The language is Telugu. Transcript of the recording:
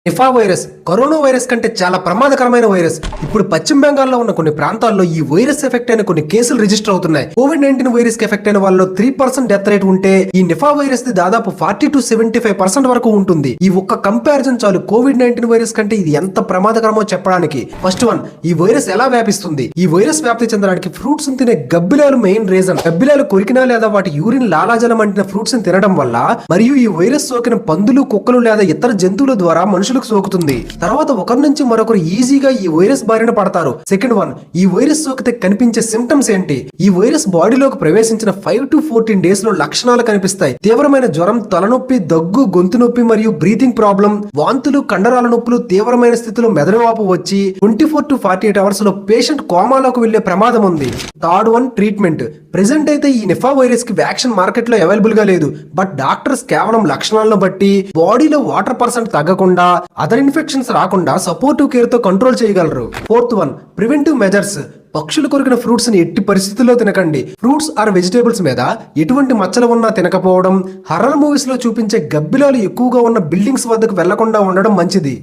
నిఫా వైరస్ కరోనా వైరస్ కంటే చాలా ప్రమాదకరమైన వైరస్. ఇప్పుడు పశ్చిమ బెంగాల్లో ఉన్న కొన్ని ప్రాంతాల్లో ఈ వైరస్ ఎఫెక్ట్ అయిన కొన్ని కేసులు రిజిస్టర్ అవుతున్నాయి. కోవిడ్-19 వైరస్ కి ఎఫెక్ట్ అయిన వాళ్ళలో 3% డెత్ రేట్ ఉంటే ఈ నిఫా వైరస్ ది దాదాపు 40 to 75% వరకు ఉంటుంది. ఈ ఒక్క కంపారిజన్ చాలు కోవిడ్-19 వైరస్ కంటే ఇది ఎంత ప్రమాదకరమో చెప్పడానికి. ఫస్ట్ వన్, ఈ వైరస్ ఎలా వ్యాపిస్తుంది? ఈ వైరస్ వ్యాప్తి చెందడానికి ఫ్రూట్స్ తినే గబ్బిలాలు మెయిన్ రీజన్. గబ్బిలాలు కొరికినా లేదా వాటి యూరిన్ లాలాజలం అంటిన ఫ్రూట్స్ తినడం వల్ల, మరియు ఈ వైరస్ సోకిన పందులు, కుక్కలు లేదా ఇతర జంతువుల ద్వారా మనుషులకు సోకుతుంది. తర్వాత ఒకరి నుంచి మరొకరు ఈజీగా ఈ వైరస్ బారిన పడతారు. సెకండ్ వన్, ఈ వైరస్ సోకితే కనిపించే సిమ్టమ్స్ ఏంటి? ఈ వైరస్ బాడీలోకి ప్రవేశించిన 5 to 14 డేస్ లో లక్షణాలు కనిపిస్తాయి. తీవ్రమైన జ్వరం, తలనొప్పి, దగ్గు, గొంతు నొప్పి మరియు బ్రీతింగ్ ప్రాబ్లం, వాంతులు, కండరాల నొప్పులు, తీవ్రమైన స్థితిలో మెదడువాపు వచ్చి 24 to 48 అవర్స్ లో పేషెంట్ కోమాలోకి వెళ్లే ప్రమాదం ఉంది. Third one, treatment. ప్రెసెంట్ అయితే ఈ నిఫా వైరస్ కి వ్యాక్సిన్ మార్కెట్ లో అవైలబుల్ గా లేదు. బట్ డాక్టర్స్ కేవలం లక్షణాలను బట్టి బాడీలో వాటర్ పర్సెంట్ తగ్గకుండా, అదర్ ఇన్ఫెక్షన్స్ రాకుండా సపోర్టివ్ కేర్ తో కంట్రోల్ చేయగలరు. Fourth one, preventive measures. పక్షులు కొరికిన ఫ్రూట్స్ ని ఎట్టి పరిస్థితుల్లో తినకండి. ఫ్రూట్స్ ఆర్ వెజిటేబుల్స్ మీద ఎటువంటి మచ్చలు ఉన్నా తినకపోవడం, హర్రర్ మూవీస్ లో చూపించే గబ్బిలాలు ఎక్కువగా ఉన్న బిల్డింగ్స్ వద్దకు వెళ్లకుండా ఉండడం మంచిది.